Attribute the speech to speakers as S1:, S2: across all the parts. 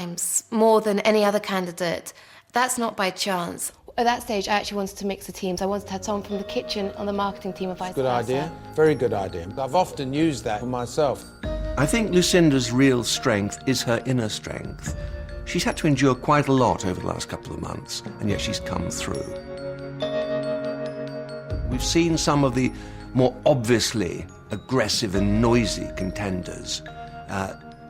S1: teams more than any other candidate. That's not by chance. At that stage, I actually wanted to mix the teams. I wanted to have someone from the kitchen on the marketing team and vice versa.
S2: Good idea, very good idea. I've often used that for myself.
S3: I think Lucinda's real strength is her inner strength. She's had to endure quite a lot over the last couple of months, and yet she's come through. We've seen some of the more obviously aggressive and noisy contenders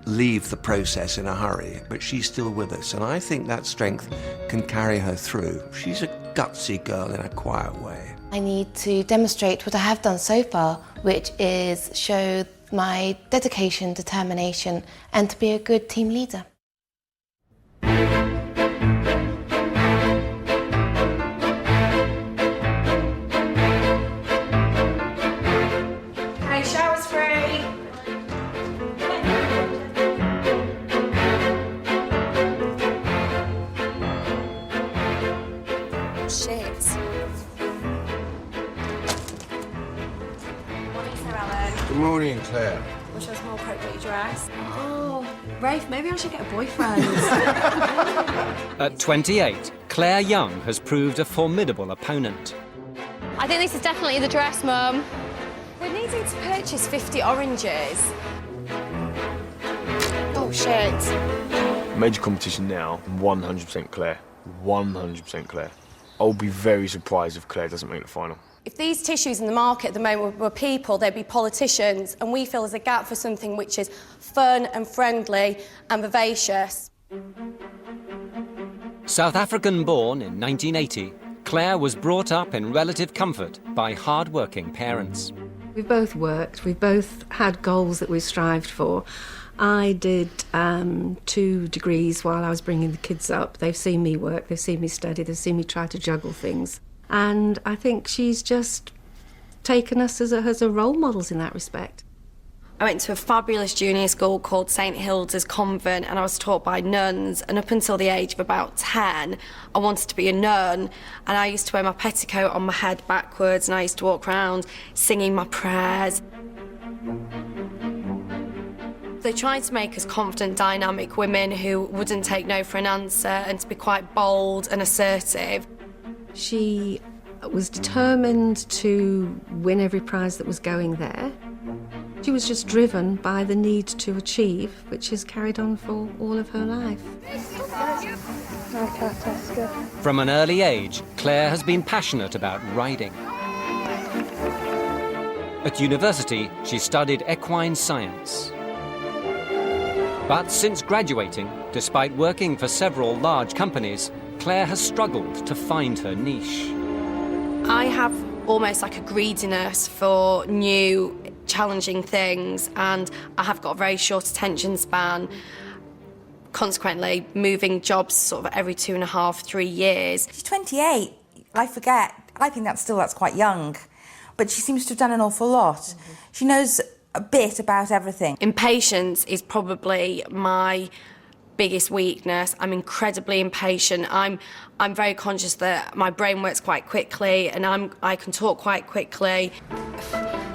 S3: leave the process in a hurry, but she's still with us, and I think that strength can carry her through. She's a gutsy girl in a quiet way.
S1: I need to demonstrate what I have done so far, which is show my dedication, determination, and to be a good team leader.
S4: Okay, shower's free. Shit. Morning, Sir Alan.
S2: Good morning, Claire.
S4: Wish I was more appropriately dressed. Oh, Rafe, maybe I should get a boyfriend.
S5: At 28, Claire Young has proved a formidable opponent.
S6: I think this is definitely the dress, Mum.
S4: We're needing to purchase 50 oranges. Oh, shit.
S7: Major competition now, 100% Claire. 100% Claire. I'll be very surprised if Claire doesn't make the final.
S4: If these tissues in the market at the moment were people, they'd be politicians, and we feel there's a gap for something which is fun and friendly and vivacious.
S5: South African-born in 1980, Claire was brought up in relative comfort by hard-working parents.
S8: We've both worked, we've both had goals that we've strived for. I did 2 degrees while I was bringing the kids up. They've seen me work, they've seen me study, they've seen me try to juggle things. And I think she's just taken us as a role models in that respect.
S4: I went to a fabulous junior school called St Hilda's Convent, and I was taught by nuns, and up until the age of about 10 I wanted to be a nun, and I used to wear my petticoat on my head backwards, and I used to walk around singing my prayers. They tried to make us confident, dynamic women who wouldn't take no for an answer and to be quite bold and assertive.
S8: She was determined to win every prize that was going there. She was just driven by the need to achieve, which has carried on for all of her life.
S5: From an early age, Claire has been passionate about riding. At university, she studied equine science. But since graduating, despite working for several large companies, Claire has struggled to find her niche.
S4: I have almost like a greediness for new, challenging things, and I have got a very short attention span. Consequently, moving jobs sort of every 2.5, 3 years.
S9: She's 28. I forget. I think that's quite young. But she seems to have done an awful lot. Mm-hmm. She knows a bit about everything. Impatience is probably my biggest weakness. I'm incredibly impatient. I'm very conscious that my brain works quite quickly, and I can talk quite quickly.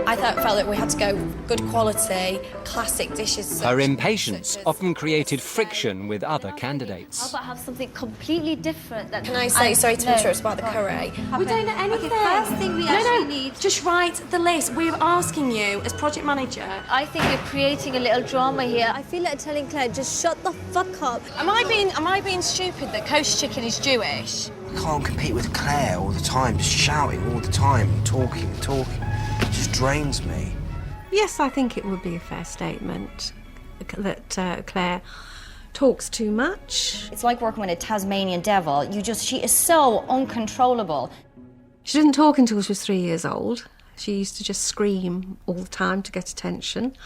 S9: I felt that we had to go good quality, classic dishes.
S5: Her impatience often created friction with other candidates.
S6: How about have something completely different? That
S4: Can I say, sorry to interrupt about the curry?
S6: We don't know anything.
S4: Okay, first thing we actually need... Just write the list. We're asking you, as project manager.
S6: I think you're creating a little drama here. I feel like telling Claire, just shut the fuck up.
S4: Am I being stupid that kosher chicken is Jewish?
S10: I can't compete with Claire all the time, just shouting all the time and talking and talking. It just drains me.
S8: Yes, I think it would be a fair statement that Claire talks too much.
S11: It's like working with a Tasmanian devil. She is so uncontrollable.
S8: She didn't talk until she was 3 years old. She used to just scream all the time to get attention.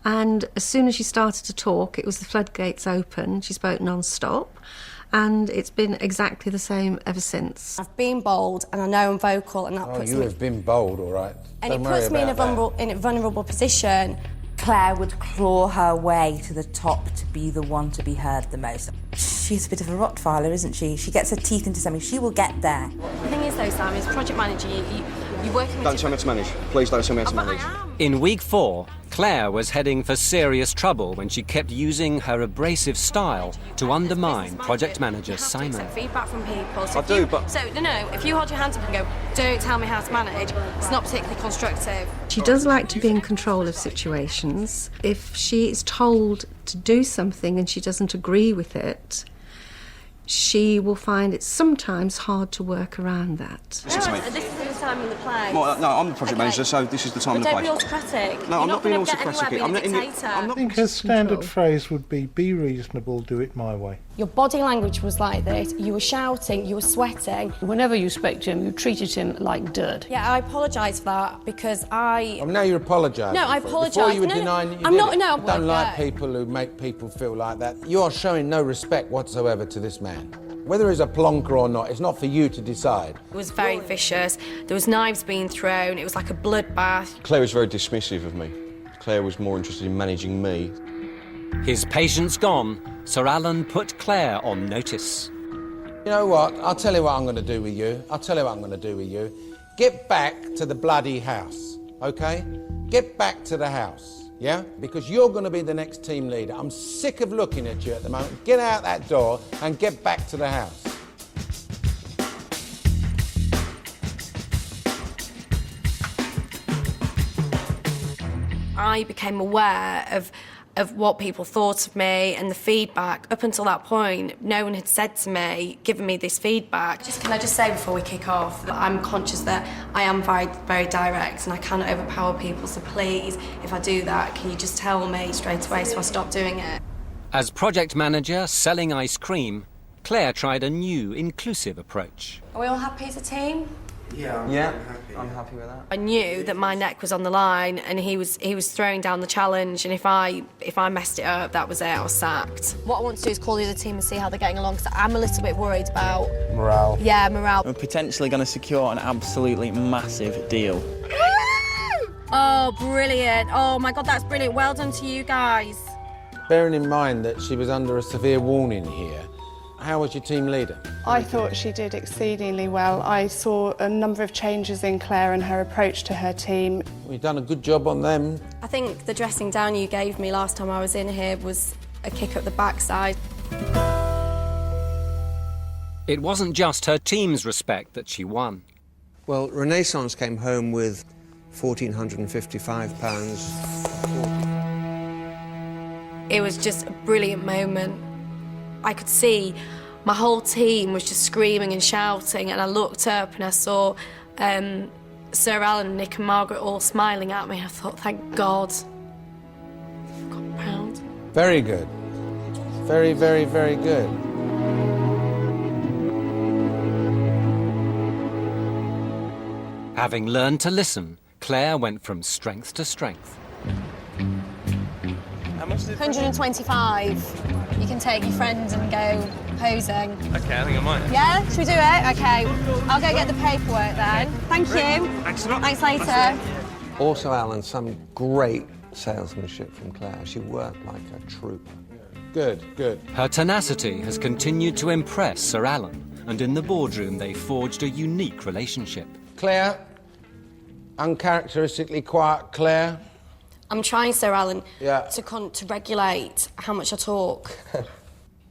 S8: And as soon as she started to talk, it was the floodgates open. She spoke non-stop. And it's been exactly the same ever since.
S4: I've been bold, and I know I'm vocal, and that puts me...
S2: You have been bold, all right.
S4: And it puts me in a vulnerable position.
S9: Claire would claw her way to the top to be the one to be heard the most. She's a bit of a Rottweiler, isn't she? She gets her teeth into something. She will get there.
S4: The thing is, though, Sam, as project manager, you're working with...
S12: Don't tell me to manage. Please don't tell me how to manage.
S5: In week 4, Claire was heading for serious trouble when she kept using her abrasive style to undermine project manager Simon.
S4: You have to accept feedback from people. So if you hold your hands up and go, don't tell me how to manage, it's not particularly constructive.
S8: She does like to be in control of situations. If she is told to do something and she doesn't agree with it, she will find it sometimes hard to work around that.
S4: This is the time in the play.
S10: Well, no, I'm the project manager, so this is the time in the
S4: Don't
S10: place.
S4: be autocratic.
S10: No, I'm not being autocratic.
S4: I'm not
S12: I think her standard phrase would be reasonable, do it my way.
S4: Your body language was like this. You were shouting, you were sweating.
S13: Whenever you spoke to him, you treated him like dirt.
S4: Yeah, I apologise for that because I...
S2: Now you're apologising.
S4: No, I
S2: for it.
S4: apologise.
S2: Before you were
S4: No,
S2: denying that you
S4: I'm
S2: did
S4: not-
S2: it.
S4: no,
S2: I don't like
S4: no.
S2: people who make people feel like that. You are showing no respect whatsoever to this man. Whether he's a plonker or not, it's not for you to decide.
S4: It was very vicious. There was knives being thrown. It was like a bloodbath.
S14: Claire was very dismissive of me. Claire was more interested in managing me.
S5: His patience gone, Sir Alan put Claire on notice.
S2: You know what? I'll tell you what I'm going to do with you. Get back to the bloody house, OK? Get back to the house, yeah? Because you're going to be the next team leader. I'm sick of looking at you at the moment. Get out that door and get back to the house.
S4: I became aware of what people thought of me and the feedback. Up until that point, no one had said to me, given me this feedback. Can I just say before we kick off that I'm conscious that I am very, very direct and I can overpower people, so please, if I do that, can you just tell me straight away so I stop doing it?
S5: As project manager selling ice cream, Claire tried a new, inclusive approach.
S4: Are we all happy as a team?
S10: Yeah, I'm happy with that.
S4: I knew that my neck was on the line and he was throwing down the challenge, and if I messed it up, that was it, I was sacked. What I want to do is call the other team and see how they're getting along, because I'm a little bit worried about...
S2: Morale.
S4: Yeah, morale.
S15: We're potentially going to secure an absolutely massive deal.
S4: Oh, brilliant. Oh my God, that's brilliant. Well done to you guys.
S2: Bearing in mind that she was under a severe warning here, how was your team leader?
S16: I thought she did exceedingly well. I saw a number of changes in Claire and her approach to her team.
S2: You've done a good job on them.
S4: I think the dressing down you gave me last time I was in here was a kick up the backside.
S5: It wasn't just her team's respect that she won.
S3: Well, Renaissance came home with £1,455.
S4: It was just a brilliant moment. I could see my whole team was just screaming and shouting, and I looked up and I saw Sir Alan, Nick and Margaret all smiling at me. I thought, thank God. I've got proud.
S2: Very good. Very, very, very good.
S5: Having learned to listen, Claire went from strength to strength.
S6: 125. You can take your friends and go posing.
S7: Okay, I think I might.
S6: Yeah? Should we do it? Okay. I'll go get the paperwork then. Thank you.
S7: Thanks a lot.
S6: Thanks later.
S3: Also, Alan, some great salesmanship from Claire. She worked like a trooper.
S2: Good, good.
S5: Her tenacity has continued to impress Sir Alan, and in the boardroom they forged a unique relationship.
S2: Claire, uncharacteristically quiet, Claire.
S4: I'm trying, Sir Alan,
S2: Yeah.
S4: to regulate how much I talk.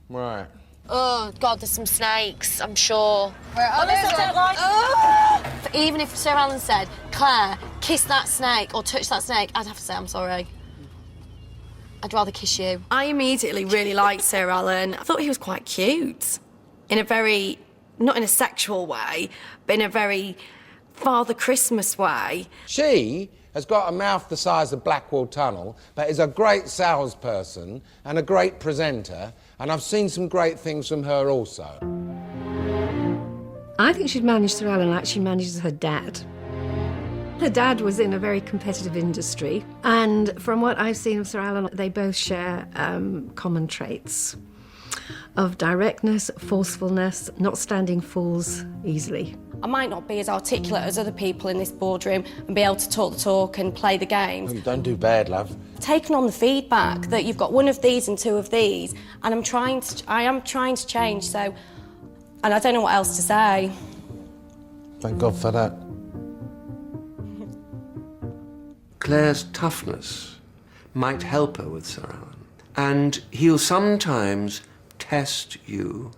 S2: Right.
S4: Oh, God, there's some snakes, I'm sure. Even if Sir Alan said, Claire, kiss that snake or touch that snake, I'd have to say, I'm sorry. I'd rather kiss you. I immediately really liked Sir Alan. I thought he was quite cute. In a very, not in a sexual way, but in a very Father Christmas way.
S2: She has got a mouth the size of Blackwall Tunnel, but is a great salesperson and a great presenter, and I've seen some great things from her also.
S8: I think she'd manage Sir Alan like she manages her dad. Her dad was in a very competitive industry, and from what I've seen of Sir Alan, they both share common traits of directness, forcefulness, not standing fools easily.
S4: I might not be as articulate as other people in this boardroom and be able to talk the talk and play the game.
S2: Oh, you don't do bad, love.
S4: Taking on the feedback that you've got one of these and two of these, and I am trying to change, so, and I don't know what else to say.
S2: Thank God for that.
S3: Claire's toughness might help her with Sir Alan. And he'll sometimes test you